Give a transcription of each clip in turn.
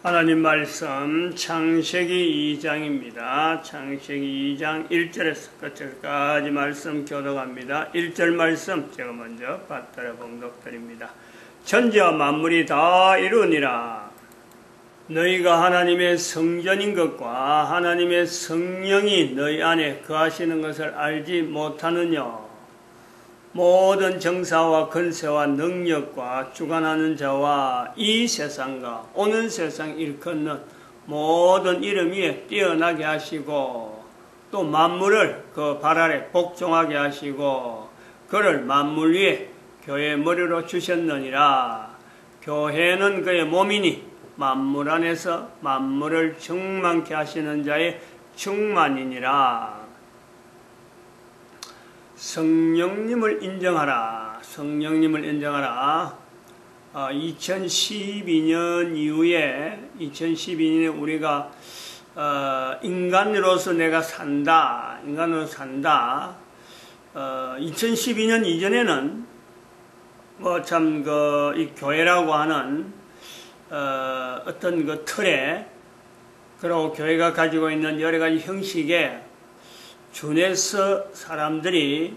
하나님 말씀 창세기 2장입니다. 창세기 2장 1절에서 끝까지 말씀 교독합니다. 1절 말씀 제가 먼저 받들어 봉독드립니다. 천지와 만물이 다 이루니라. 너희가 하나님의 성전인 것과 하나님의 성령이 너희 안에 거하시는 것을 알지 못하느냐. 모든 정사와 권세와 능력과 주관하는 자와 이 세상과 오는 세상 일컫는 모든 이름 위에 뛰어나게 하시고 또 만물을 그 발 아래 복종하게 하시고 그를 만물 위에 교회의 머리로 주셨느니라. 교회는 그의 몸이니 만물 안에서 만물을 충만케 하시는 자의 충만이니라. 성령님을 인정하라. 성령님을 인정하라. 2012년 이후에 2012년에 우리가 인간으로서 내가 산다. 인간으로 산다. 2012년 이전에는 뭐 참 이 교회라고 하는 어떤 그 틀에 그리고 교회가 가지고 있는 여러 가지 형식에 준해서 사람들이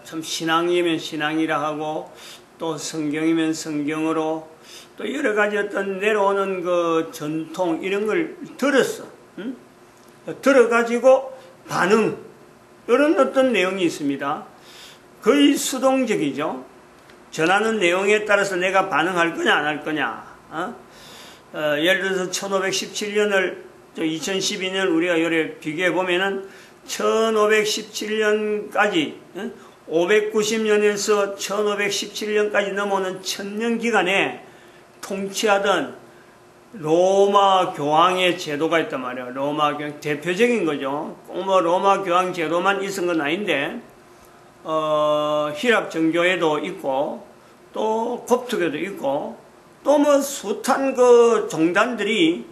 참 신앙이면 신앙이라 하고 또 성경이면 성경으로 또 여러 가지 어떤 내려오는 그 전통 이런 걸 들었어. 응? 들어가지고 반응 이런 어떤 내용이 있습니다. 거의 수동적이죠. 전하는 내용에 따라서 내가 반응할 거냐 안 할 거냐. 예를 들어서 1517년을 2012년 우리가 요래 비교해 보면은 1517년까지 590년에서 1517년까지 넘어오는 1000년 기간에 통치하던 로마 교황의 제도가 있단 말이에요. 로마 교황 대표적인 거죠. 꼭 뭐 로마 교황 제도만 있은 건 아닌데 히랍 정교회도 있고 또 kop트교도 있고 또 뭐 숱한 그 종단들이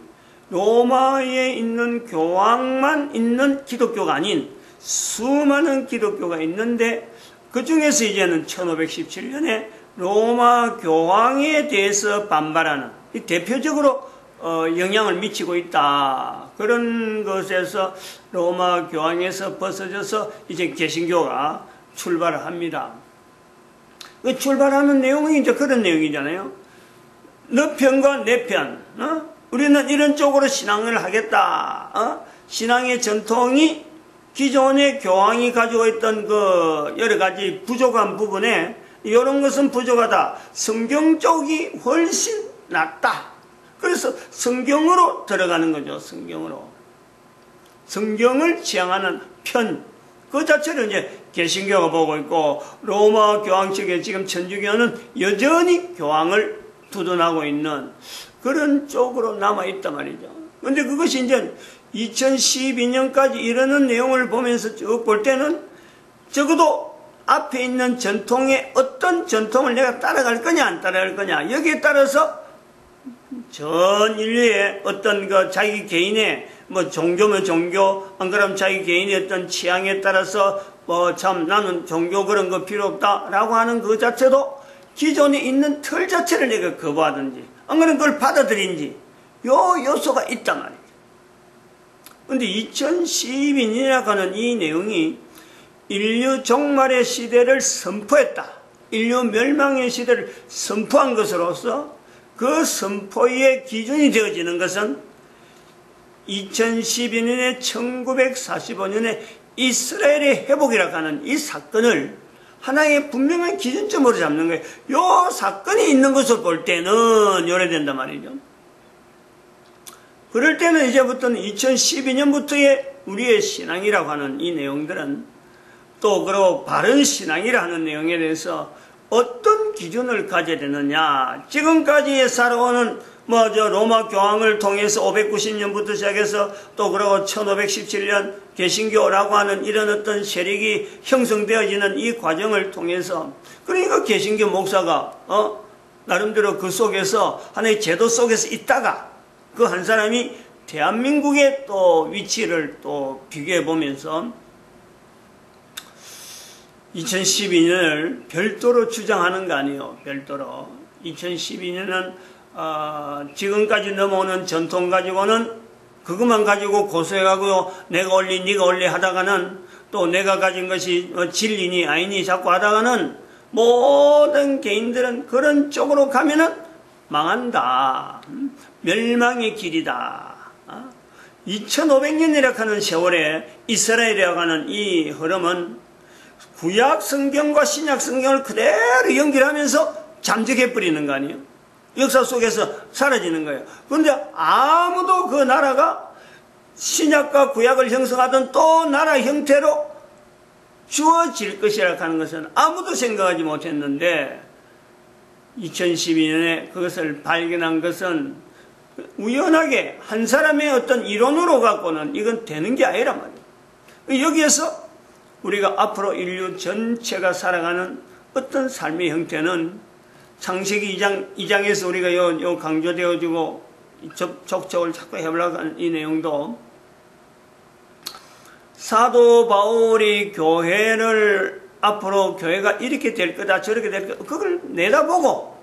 로마에 있는 교황만 있는 기독교가 아닌 수많은 기독교가 있는데 그 중에서 이제는 1517년에 로마 교황에 대해서 반발하는 대표적으로 영향을 미치고 있다. 그런 것에서 로마 교황에서 벗어져서 이제 개신교가 출발을 합니다. 그 출발하는 내용은 이제 그런 내용이잖아요. 너 편과 내 편, 우리는 이런 쪽으로 신앙을 하겠다. 신앙의 전통이 기존의 교황이 가지고 있던 그 여러 가지 부족한 부분에 이런 것은 부족하다. 성경 쪽이 훨씬 낫다. 그래서 성경으로 들어가는 거죠. 성경으로. 성경을 지향하는 편. 그 자체를 이제 개신교가 보고 있고 로마 교황 측에 지금 천주교는 여전히 교황을 두둔하고 있는 그런 쪽으로 남아있단 말이죠. 근데 그것이 이제 2012년까지 이러는 내용을 보면서 쭉 볼 때는 적어도 앞에 있는 전통에 어떤 전통을 내가 따라갈 거냐 안 따라갈 거냐 여기에 따라서 전 인류의 어떤 그 자기 개인의 뭐 종교면 종교 안 그러면 자기 개인의 어떤 취향에 따라서 뭐 참 나는 종교 그런 거 필요 없다 라고 하는 그 자체도 기존에 있는 틀 자체를 내가 거부하든지 안 그러면 그걸 받아들인지 요 요소가 있단 말이에요. 근데 2012년이라고 하는 이 내용이 인류 종말의 시대를 선포했다. 인류 멸망의 시대를 선포한 것으로서 그 선포의 기준이 되어지는 것은 2012년에 1945년에 이스라엘의 회복이라고 하는 이 사건을 하나의 분명한 기준점으로 잡는 거예요. 요 사건이 있는 것을 볼 때는 요래된단 말이죠. 그럴 때는 이제부터는 2012년부터의 우리의 신앙이라고 하는 이 내용들은 또 그리고 바른 신앙이라 하는 내용에 대해서 어떤 기준을 가져야 되느냐. 지금까지 살아오는 로마 교황을 통해서 590년부터 시작해서 또 그러고 1517년 개신교라고 하는 이런 어떤 세력이 형성되어지는 이 과정을 통해서 그러니까 개신교 목사가 나름대로 그 속에서 하나의 제도 속에서 있다가 그 한 사람이 대한민국의 또 위치를 또 비교해 보면서 2012년을 별도로 주장하는 거 아니에요. 별도로. 2012년은 지금까지 넘어오는 전통 가지고는 그것만 가지고 고소해가고 내가 올리 네가 올리 하다가는 또 내가 가진 것이 진리니 아니니 자꾸 하다가는 모든 개인들은 그런 쪽으로 가면은 망한다. 멸망의 길이다. 2500년이라 하는 세월에 이스라엘이라고 하는 이 흐름은 구약 성경과 신약 성경을 그대로 연결하면서 잠적해버리는 거 아니에요? 역사 속에서 사라지는 거예요. 그런데 아무도 그 나라가 신약과 구약을 형성하던 또 나라 형태로 주어질 것이라 하는 것은 아무도 생각하지 못했는데 2012년에 그것을 발견한 것은 우연하게 한 사람의 어떤 이론으로 갖고는 이건 되는 게 아니란 말이에요. 여기에서 우리가 앞으로 인류 전체가 살아가는 어떤 삶의 형태는 창세기 2장에서 우리가 요 강조되어지고 접촉을 자꾸 해보려고 하는 이 내용도 사도 바울이 교회를 앞으로 교회가 이렇게 될 거다 저렇게 될 거다 그걸 내다보고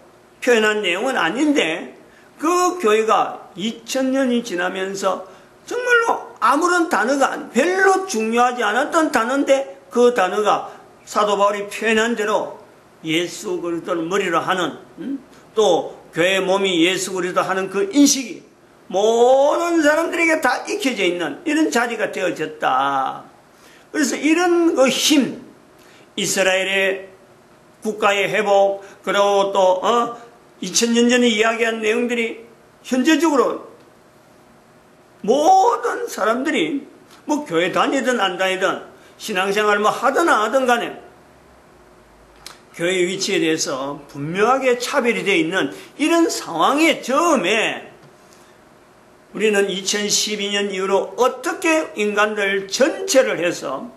표현한 내용은 아닌데 그 교회가 2000년이 지나면서 정말로 아무런 단어가 별로 중요하지 않았던 단어인데 그 단어가 사도 바울이 표현한 대로 예수 그리스도를 머리로 하는 또 교회의 몸이 예수 그리스도 하는 그 인식이 모든 사람들에게 다 익혀져 있는 이런 자리가 되어졌다. 그래서 이런 그 힘, 이스라엘의 국가의 회복, 그리고 또 2000년 전에 이야기한 내용들이 현재적으로 모든 사람들이 뭐 교회 다니든 안 다니든 신앙생활 뭐 하든 안 하든 간에 교회의 위치에 대해서 분명하게 차별이 되어 있는 이런 상황의 처음에 우리는 2012년 이후로 어떻게 인간들 전체를 해서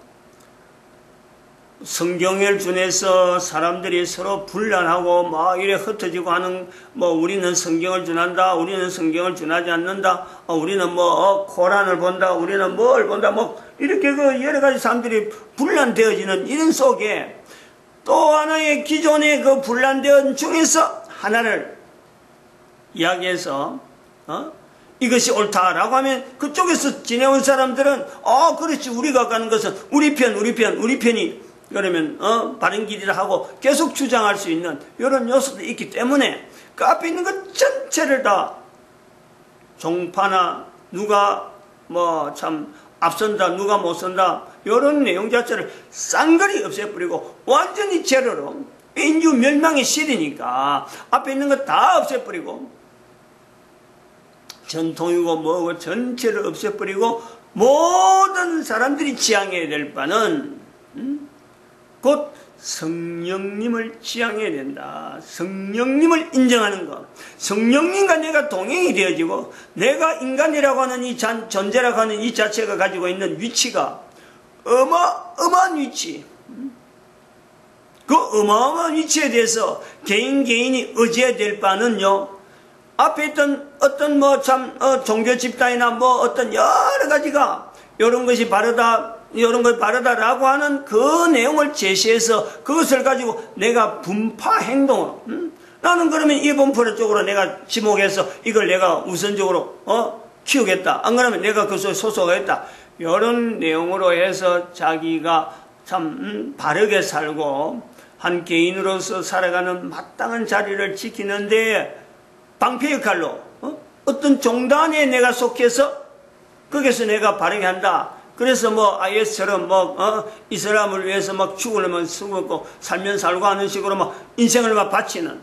성경을 준해서 사람들이 서로 분란하고 막 이래 흩어지고 하는 뭐 우리는 성경을 준한다 우리는 성경을 준하지 않는다 우리는 뭐 코란을 본다 우리는 뭘 본다 뭐 이렇게 그 여러 가지 사람들이 분란되어지는 이런 속에 또 하나의 기존의 그 분란된 중에서 하나를 이야기해서 이것이 옳다라고 하면 그쪽에서 지내온 사람들은 그렇지 우리가 가는 것은 우리 편이 그러면 바른 길이라 하고 계속 주장할 수 있는 이런 요소도 있기 때문에 그 앞에 있는 것 전체를 다 종파나 누가 뭐 참 앞선다 누가 못 선다 이런 내용 자체를 쌍거리 없애버리고 완전히 제로로 인류 멸망의 시대니까 앞에 있는 것 다 없애버리고 전통이고 뭐고 전체를 없애버리고 모든 사람들이 지향해야 될 바는 곧 성령님을 지향해야 된다. 성령님을 인정하는 것. 성령님과 내가 동행이 되어지고 내가 인간이라고 하는 이 존재라고 하는 이 자체가 가지고 있는 위치가 어마어마한 위치. 그 어마어마한 위치에 대해서 개인이 의지해야 될 바는요. 앞에 있던 어떤 종교 집단이나 뭐 어떤 여러 가지가 이런 것이 바르다라고 하는 그 내용을 제시해서 그것을 가지고 내가 분파 행동으로 나는 그러면 이 분파 쪽으로 내가 지목해서 이걸 내가 우선적으로 키우겠다. 안 그러면 내가 그 속에 소속하겠다. 이런 내용으로 해서 자기가 참 바르게 살고 한 개인으로서 살아가는 마땅한 자리를 지키는데 방패 역할로 어떤 종단에 내가 속해서 거기서 내가 바르게 한다. 그래서 뭐 IS처럼 이슬람을 위해서 막 죽으려면 죽고 살면 살고 하는 식으로 막 인생을 막 바치는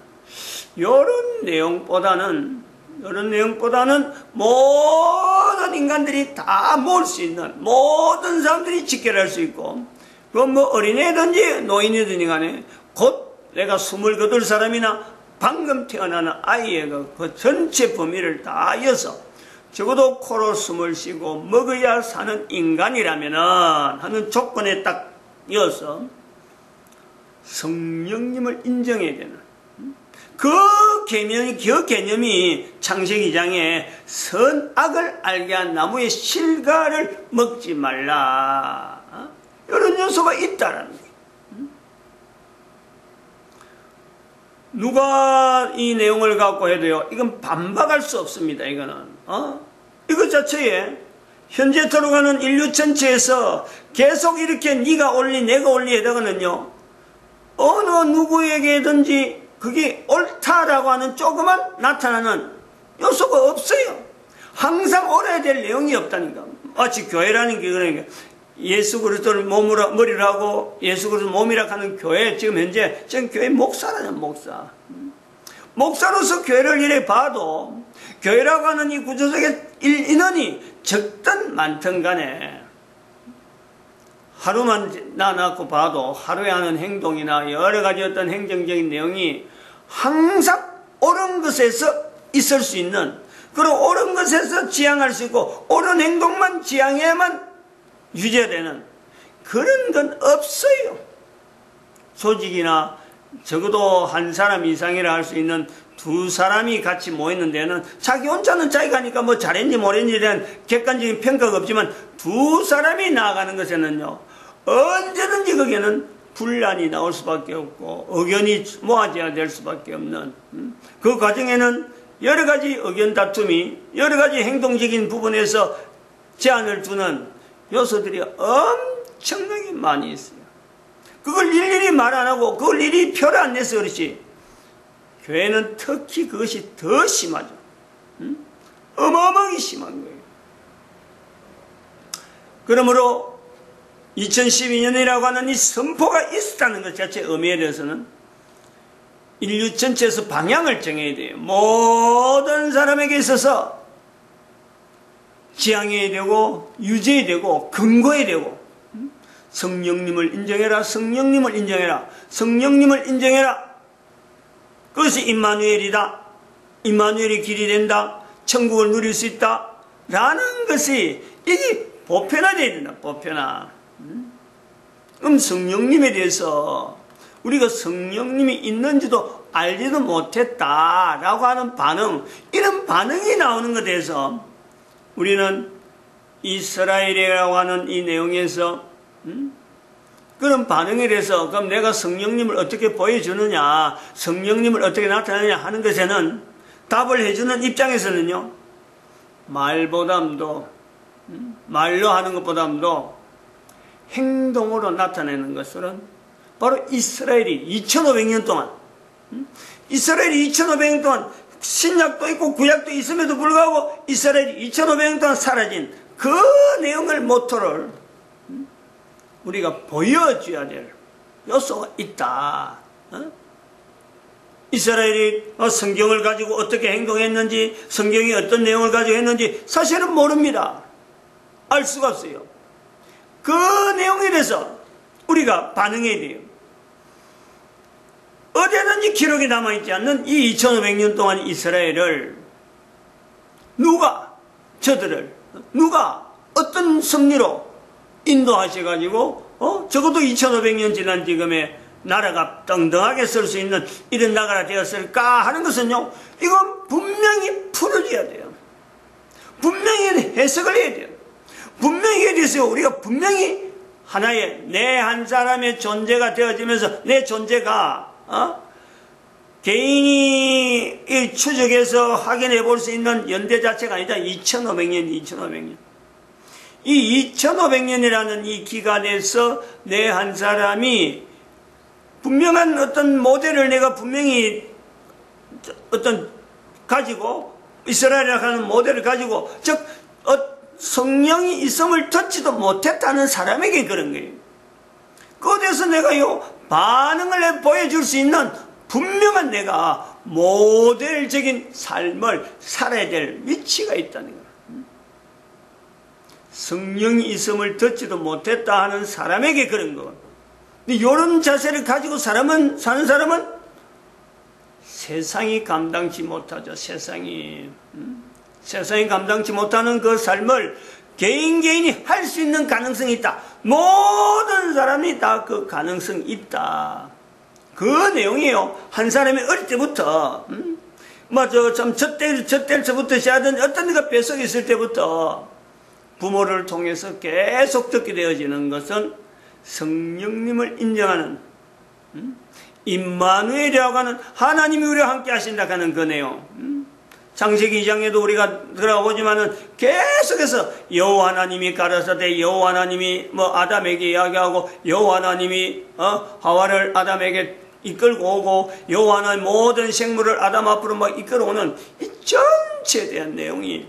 이런 내용보다는 모든 인간들이 다 모을 수 있는 모든 사람들이 직결할 수 있고 그건 뭐 어린애든지 노인이든지 간에 곧 내가 숨을 거둘 사람이나 방금 태어나는 아이의 그 전체 범위를 다 이어서 적어도 코로 숨을 쉬고 먹어야 사는 인간이라면은 하는 조건에 딱 이어서 성령님을 인정해야 되는 그 개념이 창세기 2장에 선악을 알게 한 나무의 실과를 먹지 말라 이런 요소가 있다라는 거예요. 누가 이 내용을 갖고 해도요, 이건 반박할 수 없습니다. 이거는 이것 자체에 현재 돌아가는 인류 전체에서 계속 이렇게 네가 올리 내가 올리 에다가는요, 어느 누구에게든지 그게 옳다라고 하는 조그만 나타나는 요소가 없어요. 항상 옳아야 될 내용이 없다니까. 마치 교회라는 게 그러니까 예수 그리스도를 머리를 하고 예수 그리스도 몸이라 하는 교회, 지금 현재 저는 교회 목사라는 목사. 목사로서 교회를 이래 봐도 교회라고 하는 이 구조 속에 인원이 적든 많든 간에 하루만 나놓고 봐도 하루에 하는 행동이나 여러 가지 어떤 행정적인 내용이 항상 옳은 것에서 있을 수 있는, 그리고 옳은 것에서 지향할 수 있고 옳은 행동만 지향해야만 유지되는 그런 건 없어요. 조직이나 적어도 한 사람 이상이라 할 수 있는 두 사람이 같이 모이는 데는 자기 혼자는 자기가 하니까 뭐 잘했는지 못했는지에 대한 객관적인 평가가 없지만 두 사람이 나아가는 것에는요, 언제든지 거기에는 분란이 나올 수밖에 없고 의견이 모아져야 될 수밖에 없는, 그 과정에는 여러 가지 의견 다툼이 여러 가지 행동적인 부분에서 제한을 두는 요소들이 엄청나게 많이 있어요. 그걸 일일이 말 안 하고 그걸 일일이 표를 안 내서 그렇지, 교회는 특히 그것이 더 심하죠. 어마어마하게 심한 거예요. 그러므로 2012년이라고 하는 이 선포가 있었다는 것 자체의 의미에 대해서는 인류 전체에서 방향을 정해야 돼요. 모든 사람에게 있어서 지향해야 되고 유지해야 되고 근거해야 되고, 성령님을 인정해라, 성령님을 인정해라, 성령님을 인정해라. 그것이 임마누엘이다. 임마누엘이 길이 된다. 천국을 누릴 수 있다. 라는 것이 이게 보편화되어야 된다. 보편화. 그럼 성령님에 대해서 우리가 성령님이 있는지도 알지도 못했다라고 하는 반응, 이런 반응이 나오는 것에 대해서 우리는 이스라엘이라고 하는 이 내용에서 그런 반응에 대해서 그럼 내가 성령님을 어떻게 보여주느냐, 성령님을 어떻게 나타내느냐 하는 것에는 답을 해주는 입장에서는요, 말보담도 말로 하는 것보담도 행동으로 나타내는 것은 바로 이스라엘이 2500년 동안, 이스라엘이 2500년 동안 신약도 있고 구약도 있음에도 불구하고 이스라엘이 2500년 동안 사라진 그 내용을 모토를 우리가 보여줘야 될 요소가 있다. 이스라엘이 성경을 가지고 어떻게 행동했는지, 성경이 어떤 내용을 가지고 했는지 사실은 모릅니다. 알 수가 없어요. 그 내용에 대해서 우리가 반응해야 돼요. 어디에든지 기록이 남아있지 않는 이 2500년 동안 이스라엘을 저들을 누가 어떤 섭리로 인도하셔가지고 적어도 2500년 지난 지금의 나라가 덩덩하게 설 수 있는 이런 나라가 되었을까 하는 것은요, 이건 분명히 풀어줘야 돼요. 분명히 해석을 해야 돼요. 분명히 해야 돼서 우리가 분명히 하나의 내 한 사람의 존재가 되어지면서 내 존재가 개인이 추적해서 확인해 볼 수 있는 연대 자체가 아니다. 2500년. 이 2500년이라는 이 기간에서 내 한 사람이 분명한 어떤 모델을 내가 분명히 어떤 가지고, 이스라엘이라고 하는 모델을 가지고, 즉 성령이 있음을 듣지도 못했다는 사람에게 그런 거예요. 그것에 대해서 내가요 반응을 보여줄 수 있는 분명한 내가 모델적인 삶을 살아야 될 위치가 있다는 거예요. 성령이 있음을 듣지도 못했다 하는 사람에게 그런 거. 이런 자세를 가지고 사는 사람은 세상이 감당치 못하죠. 세상이 감당치 못하는 그 삶을 개인이 할 수 있는 가능성이 있다. 모든 사람이 다 그 가능성이 있다. 그 내용이에요. 한 사람이 어릴 때부터 참 젖대서부터 시작하던 어떤 데가 뱃속에 있을 때부터 부모를 통해서 계속 듣게 되어지는 것은 성령님을 인정하는, 임마누엘이라고 하는 하나님이 우리와 함께 하신다 하는 그 내용. 창세기 2장에도 우리가 들어보지만은 계속해서 여호와 하나님이 가라사대, 여호와 하나님이 아담에게 이야기하고, 여호와 하나님이 하와를 아담에게 이끌고 오고, 여호와 하나님 모든 생물을 아담 앞으로 이끌어오는 이 전체에 대한 내용이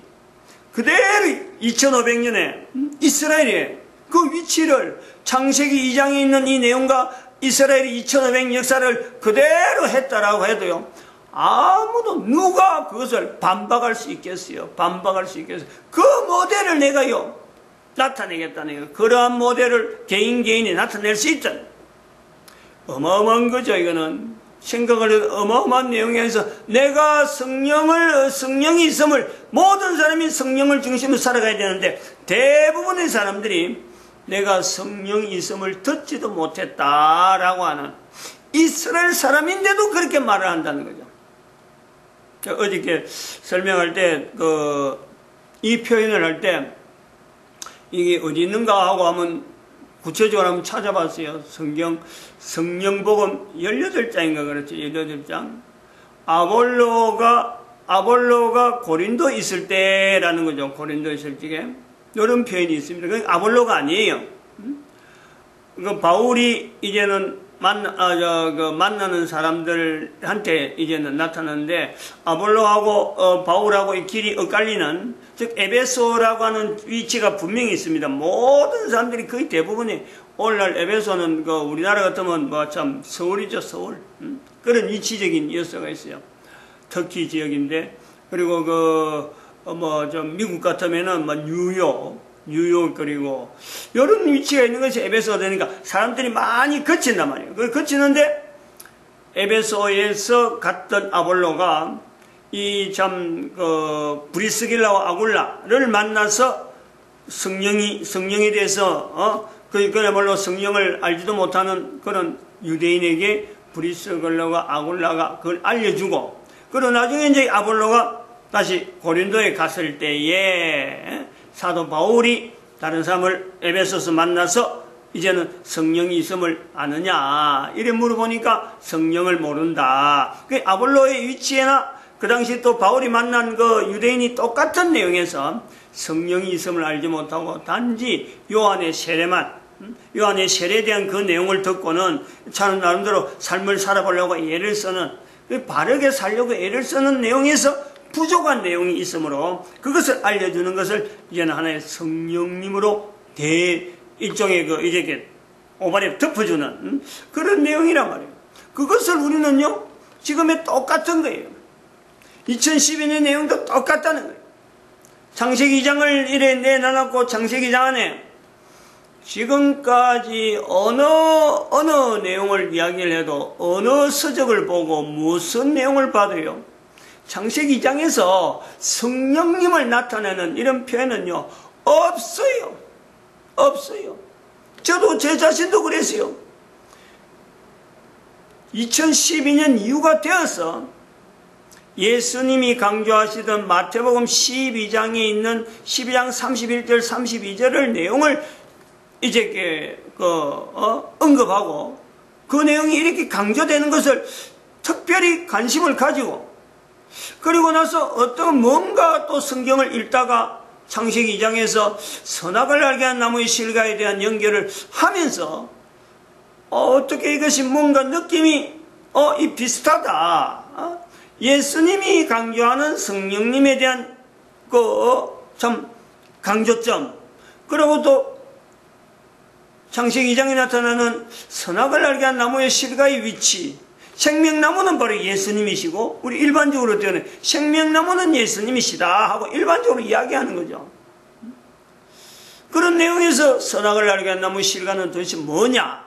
그대로 2500년에 이스라엘의 그 위치를 창세기 2장에 있는 이 내용과 이스라엘의 2500년 역사를 그대로 했다라고 해도요, 아무도 누가 그것을 반박할 수 있겠어요? 반박할 수 있겠어요? 그 모델을 내가요 나타내겠다는 거예요. 그러한 모델을 개인이 나타낼 수 있다. 어마어마한 거죠. 이거는 생각을 해도 어마어마한 내용에서 내가 성령이 있음을, 모든 사람이 성령을 중심으로 살아가야 되는데 대부분의 사람들이 내가 성령이 있음을 듣지도 못했다라고 하는, 이스라엘 사람인데도 그렇게 말을 한다는 거죠. 어저께 설명할 때 이 표현을 할 때 이게 어디 있는가 하고 하면 구체적으로 한번 찾아봤어요. 성령복음 18장인가 그렇죠. 18장. 아볼로가 고린도 있을 때라는 거죠. 고린도 있을 적에. 이런 표현이 있습니다. 그건 아볼로가 아니에요. 그 바울이 이제는 만나는 사람들한테 이제는 나타나는데, 아볼로하고 바울하고 이 길이 엇갈리는, 즉 에베소라고 하는 위치가 분명히 있습니다. 모든 사람들이 거의 대부분이 오늘날 에베소는 우리나라 같으면 참 서울이죠, 서울. 그런 위치적인 요소가 있어요. 터키 지역인데, 그리고 미국 같으면은 뉴욕, 그리고 이런 위치가 있는 것이 에베소가 되니까 사람들이 많이 거친단 말이에요. 거치는데 에베소에서 갔던 아볼로가 브리스길라와 아굴라를 만나서 성령에 대해서 그야말로 성령을 알지도 못하는 그런 유대인에게 브리스길라와 아굴라가 그걸 알려주고, 그리고 나중에 이제 아볼로가 다시 고린도에 갔을 때에 사도 바울이 다른 사람을 에베소서 만나서 이제는 성령이 있음을 아느냐 이래 물어보니까 성령을 모른다. 그 아볼로의 위치에나 그 당시 또 바울이 만난 그 유대인이 똑같은 내용에서 성령이 있음을 알지 못하고 단지 요한의 세례에 대한 그 내용을 듣고는 참 나름대로 삶을 살아보려고 애를 쓰는, 바르게 살려고 애를 쓰는 내용에서 부족한 내용이 있으므로 그것을 알려주는 것을 이제는 하나의 성령님으로 일종의 이렇게 오발에 덮어주는 그런 내용이란 말이에요. 그것을 우리는요 지금의 똑같은 거예요. 2012년 내용도 똑같다는 거예요. 창세기 2장을 이래 내놔놓고 창세기 2장 안에 지금까지 어느 내용을 이야기를 해도, 어느 서적을 보고 무슨 내용을 봐도요, 창세기 2장에서 성령님을 나타내는 이런 표현은요 없어요. 저도 제 자신도 그랬어요. 2012년 이후가 되어서 예수님이 강조하시던 마태복음 12장에 있는 12장 31절 32절의 내용을 이제 언급하고, 그 내용이 이렇게 강조되는 것을 특별히 관심을 가지고, 그리고 나서 뭔가 또 성경을 읽다가 창세기 2장에서 선악을 알게 한 나무의 실과에 대한 연결을 하면서 어떻게 이것이 뭔가 느낌이 비슷하다. 예수님이 강조하는 성령님에 대한 참 강조점, 그리고 또 창세기 2장에 나타나는 선악을 알게 한 나무의 실과의 위치, 생명나무는 바로 예수님이시고 우리 일반적으로 때는 생명나무는 예수님이시다 하고 일반적으로 이야기하는 거죠. 그런 내용에서 선악을 알게 한 나무의 실과는 도대체 뭐냐?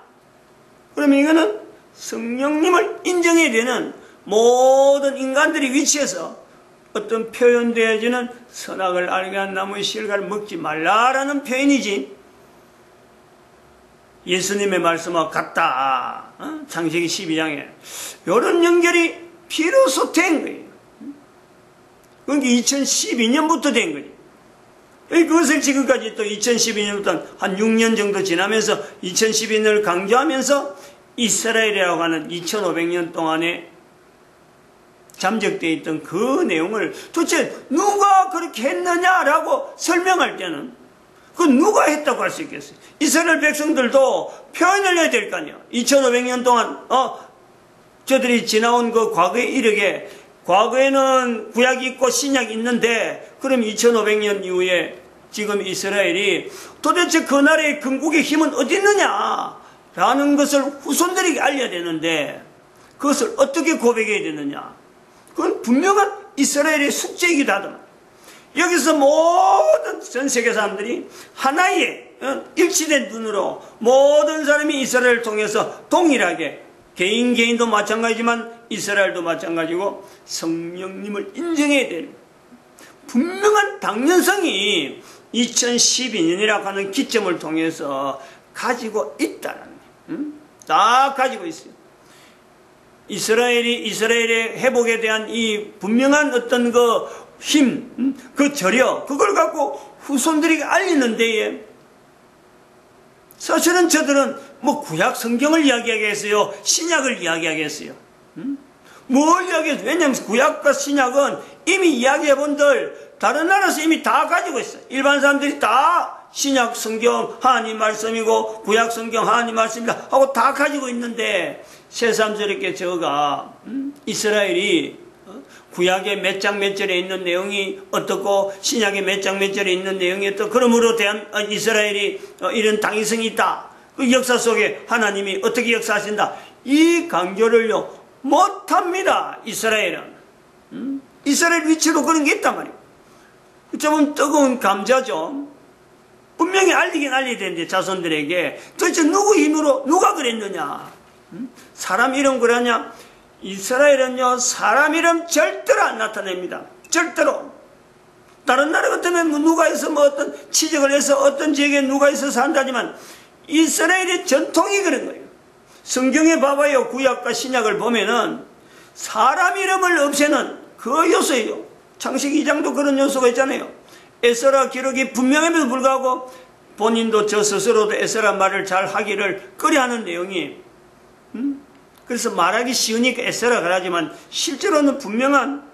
그러면 이거는 성령님을 인정해야 되는 모든 인간들이 위치해서 어떤 표현되어지는 선악을 알게 한 나무의 실과를 먹지 말라라는 표현이지, 예수님의 말씀과 같다. 창세기 12장에 이런 연결이 비로소 된 거예요. 그게 2012년부터 된 거예요. 그것을 지금까지 또 2012년부터 한 6년 정도 지나면서 2012년을 강조하면서 이스라엘이라고 하는 2500년 동안에 잠적되어 있던 그 내용을 도대체 누가 그렇게 했느냐라고 설명할 때는 그 누가 했다고 할 수 있겠어요? 이스라엘 백성들도 표현을 해야 될 거 아니에요. 2500년 동안 저들이 지나온 그 과거에 이르게 과거에는 구약이 있고 신약이 있는데 그럼 2500년 이후에 지금 이스라엘이 도대체 그 나라의 건국의 힘은 어디 있느냐라는 것을 후손들에게 알려야 되는데 그것을 어떻게 고백해야 되느냐? 그건 분명한 이스라엘의 숙제이기도 하다. 여기서 모든 전 세계 사람들이 하나의 일치된 눈으로 모든 사람이 이스라엘을 통해서 동일하게 개인도 마찬가지지만 이스라엘도 마찬가지고 성령님을 인정해야 되는 분명한 당연성이 2012년이라고 하는 기점을 통해서 가지고 있다는 거예요. 다 가지고 있어요. 이스라엘의 회복에 대한 이 분명한 어떤 그 힘, 그 저력, 그걸 갖고 후손들에게 알리는 데에 사실은 저들은 뭐 구약 성경을 이야기하겠어요? 신약을 이야기하겠어요? 뭘 이야기해요? 왜냐하면 구약과 신약은 이미 이야기해본들 다른 나라에서 이미 다 가지고 있어요. 일반 사람들이 다 신약 성경 하나님 말씀이고 구약 성경 하나님 말씀이다 하고 다 가지고 있는데 새삼스럽게 저가 이스라엘이 구약의 몇 장 몇 절에 있는 내용이 어떻고 신약의 몇 장 몇 절에 있는 내용이 어떻고 그러므로 대한 이스라엘이 이런 당위성이 있다. 그 역사 속에 하나님이 어떻게 역사하신다. 이 강조를요 못합니다. 이스라엘은. 이스라엘 위치로 그런 게 있단 말이에요. 좀 뜨거운 감자죠. 분명히 알리긴 알려야 되는데 자손들에게 도대체 누구 힘으로 누가 그랬느냐. 사람 이름 그러냐. 이스라엘은요 사람 이름 절대로 안 나타냅니다. 절대로. 다른 나라 같으면 뭐 누가 해서 뭐 어떤 지적을 해서 어떤 지역에 누가 있어서 한다지만 이스라엘의 전통이 그런 거예요. 성경에 봐봐요. 구약과 신약을 보면은 사람 이름을 없애는 그 요소예요. 창세기 2장도 그런 요소가 있잖아요. 에스라 기록이 분명함에도 불구하고 본인도 저 스스로도 에스라 말을 잘 하기를 꺼려하는 내용이 그래서 말하기 쉬우니까 에스라 그러지만 실제로는 분명한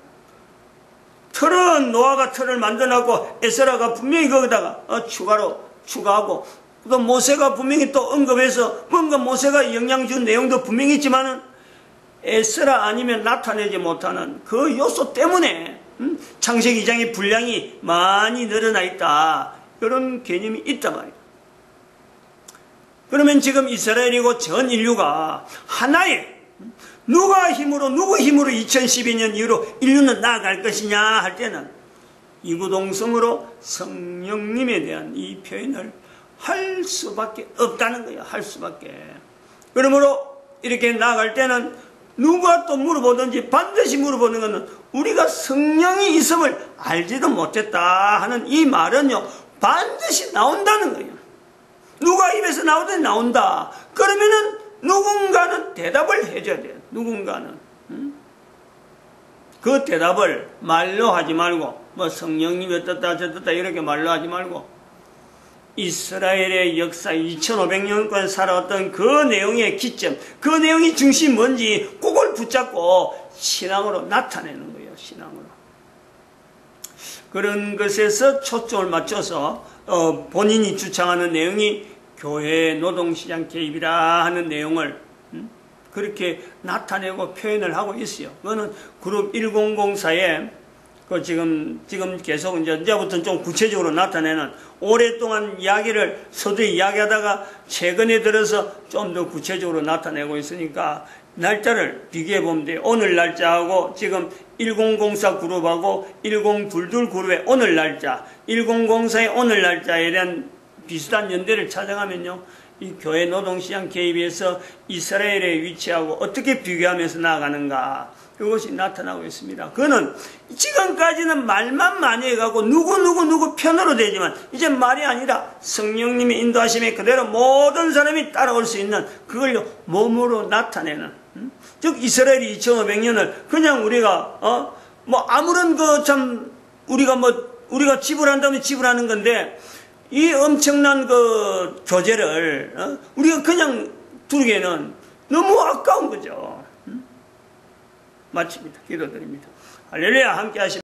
틀은 노아가 틀을 만들어놨고 에스라가 분명히 거기다가 추가하고 또 모세가 분명히 또 언급해서 뭔가 모세가 영향 준 내용도 분명히 있지만은 에스라 아니면 나타내지 못하는 그 요소 때문에 창세기 2장의 분량이 많이 늘어나 있다. 이런 개념이 있단 말이에요. 그러면 지금 이스라엘이고 전 인류가 하나의 누구 힘으로 2012년 이후로 인류는 나아갈 것이냐 할 때는 이구동성으로 성령님에 대한 이 표현을 할 수밖에 없다는 거예요. 할 수밖에. 그러므로 이렇게 나아갈 때는 누가 또 물어보든지 반드시 물어보는 것은 우리가 성령이 있음을 알지도 못했다 하는 이 말은요 반드시 나온다는 거예요. 누가 입에서 나오든 나온다. 그러면은 누군가는 대답을 해줘야 돼요. 누군가는. 그 대답을 말로 하지 말고 뭐 성령님이 어떻다 저떻다 이렇게 말로 하지 말고 이스라엘의 역사 2500년간 살아왔던 그 내용의 기점, 그 내용이 중심이 뭔지 그걸 붙잡고 신앙으로 나타내는 거예요. 신앙으로. 그런 것에서 초점을 맞춰서 본인이 주창하는 내용이 교회 노동시장 개입이라 하는 내용을 그렇게 나타내고 표현을 하고 있어요. 그거는 그룹 1004에 그 지금 계속 이제부터는 좀 구체적으로 나타내는 오랫동안 이야기를 서두에 이야기하다가 최근에 들어서 좀 더 구체적으로 나타내고 있으니까 날짜를 비교해 보면 돼요. 오늘 날짜하고 지금 1004 그룹하고 1022 그룹의 오늘 날짜, 1004의 오늘 날짜에 대한 비슷한 연대를 찾아가면요. 이 교회 노동시장 개입에서 이스라엘의 위치하고 어떻게 비교하면서 나아가는가. 그것이 나타나고 있습니다. 그거는 지금까지는 말만 많이 해가고 누구 편으로 되지만 이제 말이 아니라 성령님의 인도하심에 그대로 모든 사람이 따라올 수 있는 그걸 몸으로 나타내는 즉 이스라엘이 2500년을 그냥 우리가 뭐 아무런 우리가 지불한다면 지불하는 건데 이 엄청난 그 교제를 우리가 그냥 두기에는 너무 아까운 거죠. 마칩니다. 기도드립니다. 할렐루야. 함께 하십니다.